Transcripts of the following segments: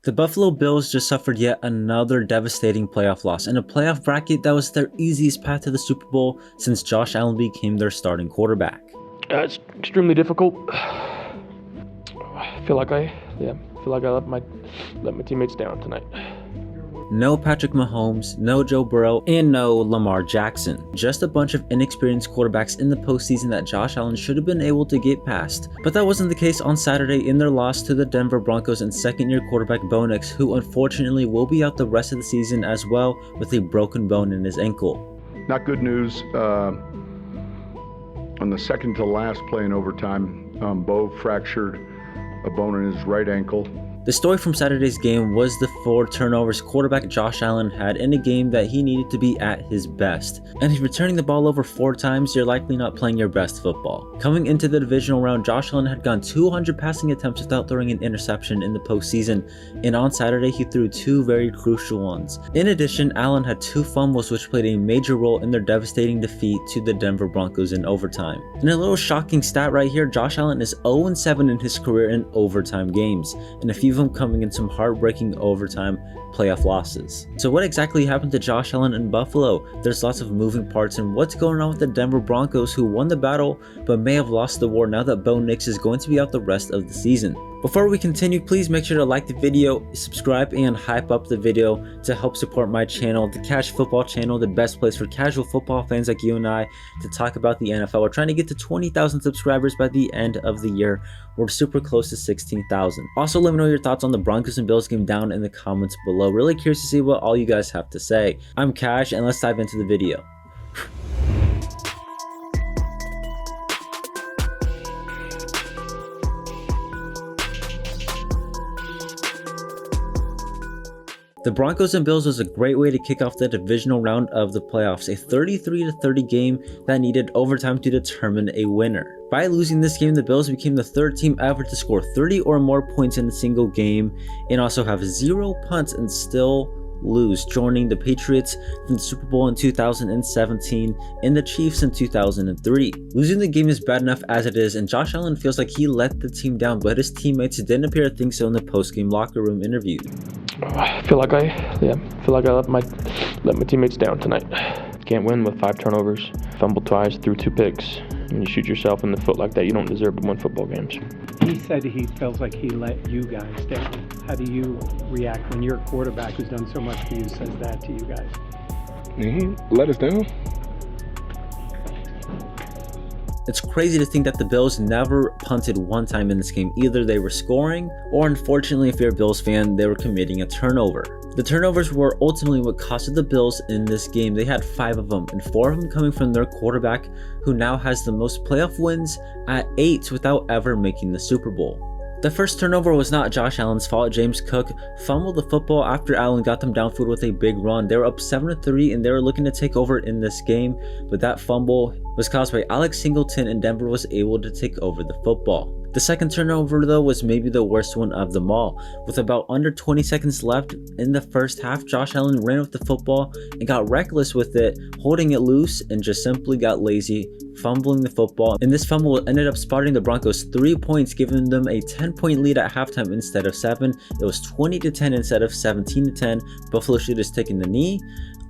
The Buffalo Bills just suffered yet another devastating playoff loss in a playoff bracket that was their easiest path to the Super Bowl since Josh Allen became their starting quarterback. It's extremely difficult. I feel like I let my teammates down tonight. No Patrick Mahomes, no Joe Burrow, and no Lamar Jackson. Just a bunch of inexperienced quarterbacks in the postseason that Josh Allen should have been able to get past. But that wasn't the case on Saturday in their loss to the Denver Broncos and second-year quarterback Bo Nix, who unfortunately will be out the rest of the season as well with a broken bone in his ankle. Not good news. On the second to last play in overtime, Bo fractured a bone in his right ankle. The story from Saturday's game was the 4 turnovers quarterback Josh Allen had in a game that he needed to be at his best. And if you're turning the ball over 4 times, you're likely not playing your best football. Coming into the divisional round, Josh Allen had gone 200 passing attempts without throwing an interception in the postseason, and on Saturday he threw 2 very crucial ones. In addition, Allen had 2 fumbles which played a major role in their devastating defeat to the Denver Broncos in overtime. And a little shocking stat right here, Josh Allen is 0-7 in his career in overtime games, and a few them coming in some heartbreaking overtime playoff losses. So what exactly happened to Josh Allen in Buffalo? There's lots of moving parts, and what's going on with the Denver Broncos, who won the battle but may have lost the war now that Bo Nix is going to be out the rest of the season. Before we continue, please make sure to like the video, subscribe, and hype up the video to help support my channel, the KAJ Football channel, the best place for casual football fans like you and I to talk about the NFL. We're trying to get to 20,000 subscribers by the end of the year. We're super close to 16,000. Also, let me know your thoughts on the Broncos and Bills game down in the comments below. Really curious to see what all you guys have to say. I'm KAJ, and let's dive into the video. The Broncos and Bills was a great way to kick off the divisional round of the playoffs, a 33-30 game that needed overtime to determine a winner. By losing this game, the Bills became the 3rd team ever to score 30 or more points in a single game and also have 0 punts and still lose, joining the Patriots from the Super Bowl in 2017 and the Chiefs in 2003. Losing the game is bad enough as it is, and Josh Allen feels like he let the team down, but his teammates didn't appear to think so in the post-game locker room interview. I feel like I let my teammates down tonight. Can't win with 5 turnovers, fumbled twice, threw 2 picks. When you shoot yourself in the foot like that, you don't deserve to win football games. He said he feels like he let you guys down. How do you react when your quarterback who's done so much for you says that to you guys? He let us down. It's crazy to think that the Bills never punted one time in this game. Either they were scoring, or unfortunately if you're a Bills fan, they were committing a turnover. The turnovers were ultimately what costed the Bills in this game. They had 5 of them, and 4 of them coming from their quarterback, who now has the most playoff wins at 8 without ever making the Super Bowl. The first turnover was not Josh Allen's fault. James Cook fumbled the football after Allen got them downfield with a big run. They were up 7-3 and they were looking to take over in this game, but that fumble was caused by Alex Singleton and Denver was able to take over the football. The second turnover though was maybe the worst one of them all. With about under 20 seconds left in the first half, Josh Allen ran with the football and got reckless with it, holding it loose, and just simply got lazy, fumbling the football. And this fumble ended up spotting the Broncos 3 points, giving them a 10-point lead at halftime instead of 7. It was 20-10 instead of 17-10. Buffalo should have just taken the knee,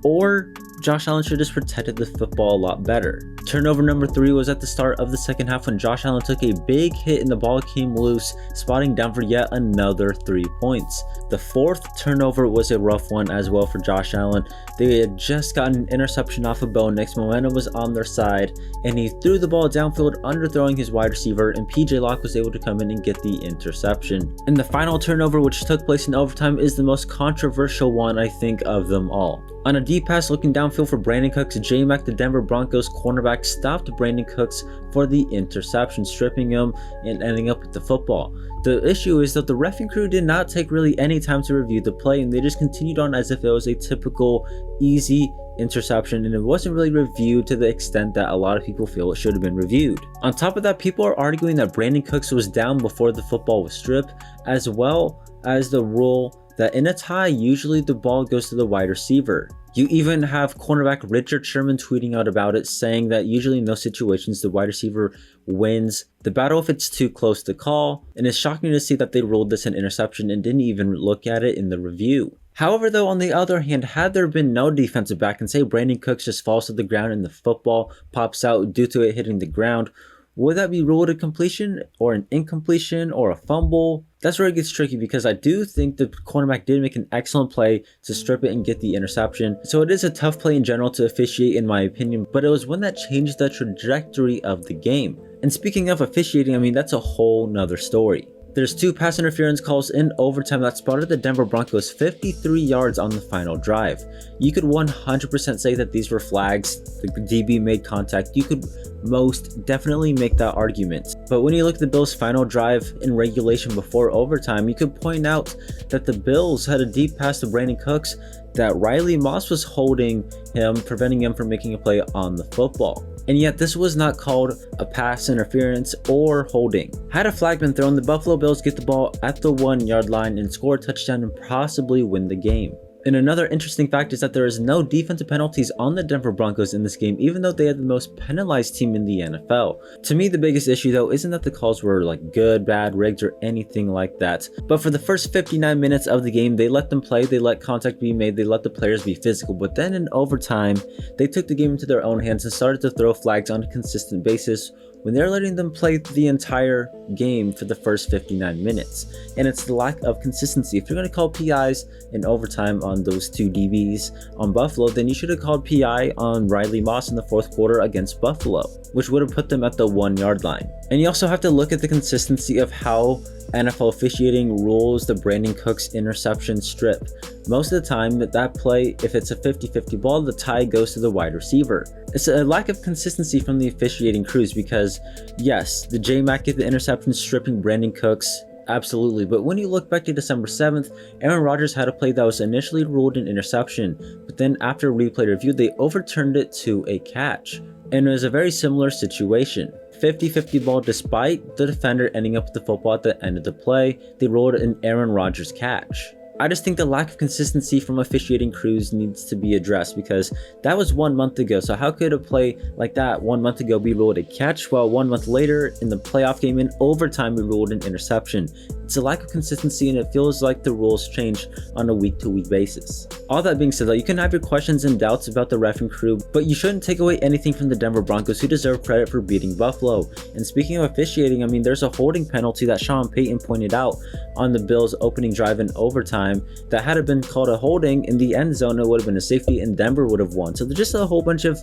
or Josh Allen should have just protected the football a lot better. Turnover number 3 was at the start of the second half when Josh Allen took a big hit and the ball came loose, spotting Denver yet another 3 points. The 4th turnover was a rough one as well for Josh Allen. They had just gotten an interception off of Bo Nix, momentum was on their side, and he threw the ball downfield underthrowing his wide receiver, and PJ Locke was able to come in and get the interception. And the final turnover, which took place in overtime, is the most controversial one I think of them all. On a deep pass looking downfield for Brandin Cooks, J-Mac, the Denver Broncos cornerback, stopped Brandin Cooks for the interception, stripping him and ending up with the football. The issue is that the reffing crew did not take really any time to review the play, and they just continued on as if it was a typical easy interception, and it wasn't really reviewed to the extent that a lot of people feel it should have been reviewed. On top of that, people are arguing that Brandin Cooks was down before the football was stripped, as well as the rule that in a tie, usually the ball goes to the wide receiver. You even have cornerback Richard Sherman tweeting out about it, saying that usually in those situations the wide receiver wins the battle if it's too close to call, and it's shocking to see that they ruled this an interception and didn't even look at it in the review. However, though, on the other hand, had there been no defensive back and say Brandin Cooks just falls to the ground and the football pops out due to it hitting the ground, would that be ruled a completion or an incompletion or a fumble? That's where it gets tricky, because I do think the cornerback did make an excellent play to strip it and get the interception. So it is a tough play in general to officiate in my opinion, but it was one that changed the trajectory of the game. And speaking of officiating, I mean, that's a whole nother story. There's 2 pass interference calls in overtime that spotted the Denver Broncos 53 yards on the final drive. You could 100% say that these were flags. The DB made contact. You could most definitely make that argument. But when you look at the Bills' final drive in regulation before overtime, you could point out that the Bills had a deep pass to Brandin Cooks that Riley Moss was holding him, preventing him from making a play on the football. And yet this was not called a pass interference or holding. Had a flag been thrown, the Buffalo Bills get the ball at the 1-yard line and score a touchdown and possibly win the game. And another interesting fact is that there is no defensive penalties on the Denver Broncos in this game, even though they had the most penalized team in the NFL. To me, the biggest issue though isn't that the calls were like good, bad, rigged, or anything like that. But for the first 59 minutes of the game, they let them play, they let contact be made, they let the players be physical. But then in overtime, they took the game into their own hands and started to throw flags on a consistent basis when they're letting them play the entire game for the first 59 minutes. And it's the lack of consistency. If you're going to call PIs in overtime on those 2 DBs on Buffalo, then you should have called PI on Riley Moss in the 4th quarter against Buffalo, which would have put them at the 1-yard line. And you also have to look at the consistency of how NFL officiating rules the Brandin Cooks interception strip. Most of the time that play, if it's a 50-50 ball, the tie goes to the wide receiver. It's a lack of consistency from the officiating crews, because yes, the J-Mac get the interception stripping Brandin Cooks, absolutely, but when you look back to December 7th, Aaron Rodgers had a play that was initially ruled an interception, but then after replay review, they overturned it to a catch. And it was a very similar situation. 50-50 ball, despite the defender ending up with the football at the end of the play, they ruled an Aaron Rodgers catch. I just think the lack of consistency from officiating crews needs to be addressed, because that was 1 month ago. So how could a play like that 1 month ago be ruled a catch, while 1 month later in the playoff game in overtime we ruled an interception? It's a lack of consistency, and it feels like the rules change on a week-to-week basis. All that being said though, you can have your questions and doubts about the ref and crew, but you shouldn't take away anything from the Denver Broncos, who deserve credit for beating Buffalo. And speaking of officiating, I mean, there's a holding penalty that Sean Payton pointed out on the Bills' opening drive in overtime that had it been called a holding in the end zone, it would have been a safety and Denver would have won. So there's just a whole bunch of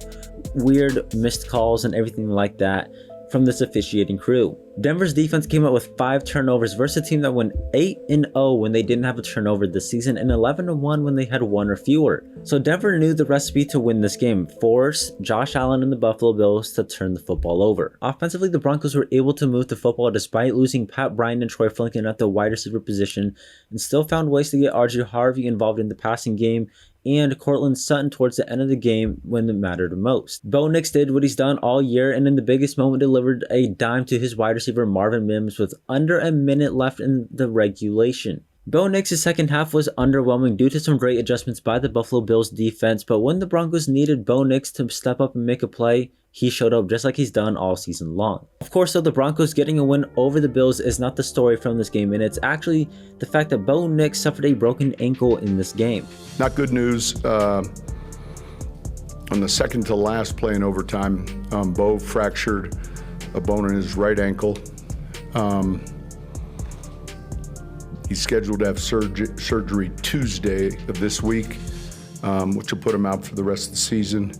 weird missed calls and everything like that from this officiating crew. Denver's defense came out with 5 turnovers versus a team that went 8-0 when they didn't have a turnover this season, and 11-1 when they had 1 or fewer. So Denver knew the recipe to win this game: force Josh Allen and the Buffalo Bills to turn the football over. Offensively, the Broncos were able to move the football despite losing Pat Bryant and Troy Flinken at the wide receiver position, and still found ways to get RJ Harvey involved in the passing game and Cortland Sutton towards the end of the game when it mattered most. Bo Nix did what he's done all year, and in the biggest moment delivered a dime to his wide receiver Marvin Mims with under a minute left in the regulation. Bo Nix's second half was underwhelming due to some great adjustments by the Buffalo Bills defense, but when the Broncos needed Bo Nix to step up and make a play, he showed up just like he's done all season long. Of course, though, the Broncos getting a win over the Bills is not the story from this game, and it's actually the fact that Bo Nix suffered a broken ankle in this game. Not good news. On the second to last play in overtime, Bo fractured a bone in his right ankle. He's scheduled to have surgery Tuesday of this week, which will put him out for the rest of the season.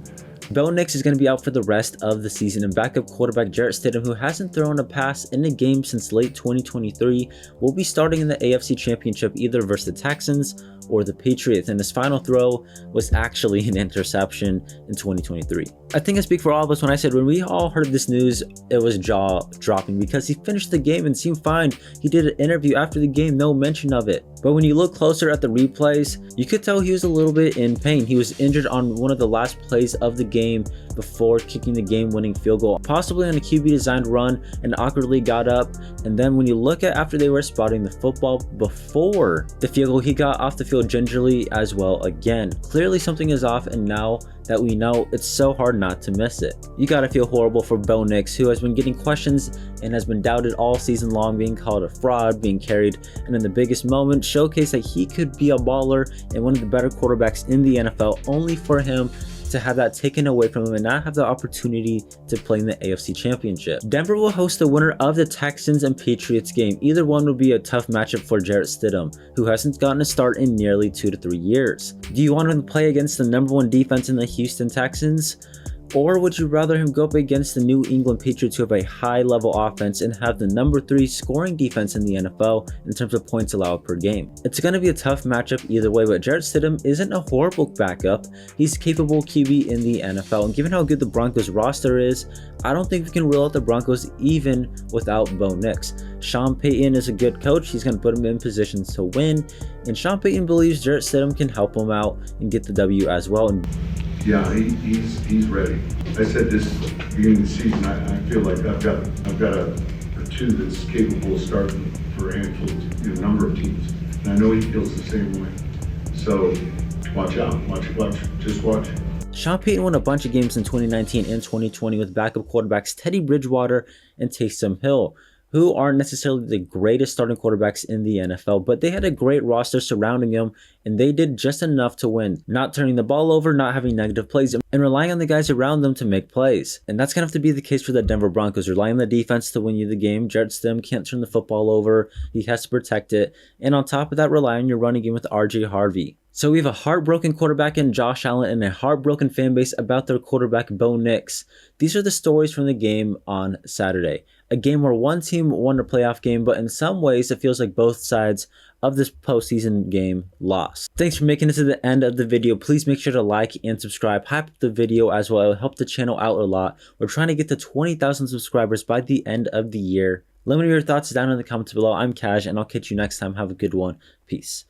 Bo Nix is going to be out for the rest of the season, and backup quarterback Jarrett Stidham, who hasn't thrown a pass in a game since late 2023, will be starting in the AFC Championship either versus the Texans or the Patriots, and his final throw was actually an interception in 2023. I think I speak for all of us when I said when we all heard this news, it was jaw-dropping, because he finished the game and seemed fine. He did an interview after the game, no mention of it. But when you look closer at the replays, you could tell he was a little bit in pain. He was injured on one of the last plays of the game before kicking the game-winning field goal, possibly on a QB-designed run, and awkwardly got up. And then when you look at after they were spotting the football before the field goal, he got off the field feel gingerly as well again. Clearly something is off, and now that we know, it's so hard not to miss it. You gotta feel horrible for Bo Nix, who has been getting questions and has been doubted all season long, being called a fraud, being carried, and in the biggest moment showcased that he could be a baller and one of the better quarterbacks in the NFL, only for him to have that taken away from him and not have the opportunity to play in the AFC Championship. Denver will host the winner of the Texans and Patriots game. Either one will be a tough matchup for Jarrett Stidham, who hasn't gotten a start in nearly 2 to 3 years. Do you want him to play against the #1 defense in the Houston Texans? Or would you rather him go up against the New England Patriots, who have a high-level offense and have the #3 scoring defense in the NFL in terms of points allowed per game? It's going to be a tough matchup either way, but Jarrett Stidham isn't a horrible backup. He's capable QB in the NFL, and given how good the Broncos roster is, I don't think we can rule out the Broncos even without Bo Nix. Sean Payton is a good coach. He's going to put him in positions to win, and Sean Payton believes Jarrett Stidham can help him out and get the W as well. Yeah, he's ready. I said this beginning of the season. I feel like I've got a two that's capable of starting for a handful, a number of teams, and I know he feels the same way. So watch out, just watch. Sean Payton won a bunch of games in 2019 and 2020 with backup quarterbacks Teddy Bridgewater and Taysom Hill, who aren't necessarily the greatest starting quarterbacks in the NFL, but they had a great roster surrounding them, and they did just enough to win, not turning the ball over, not having negative plays, and relying on the guys around them to make plays. And that's going to have to be the case for the Denver Broncos, relying on the defense to win you the game. Jarrett Stidham can't turn the football over, he has to protect it, and on top of that, rely on your running game with RJ Harvey. So we have a heartbroken quarterback in Josh Allen and a heartbroken fan base about their quarterback Bo Nix. These are the stories from the game on Saturday. A game where one team won a playoff game, but in some ways it feels like both sides of this postseason game lost. Thanks for making it to the end of the video. Please make sure to like and subscribe. Hype up the video as well. It will help the channel out a lot. We're trying to get to 20,000 subscribers by the end of the year. Let me know your thoughts down in the comments below. I'm Kaj, and I'll catch you next time. Have a good one. Peace.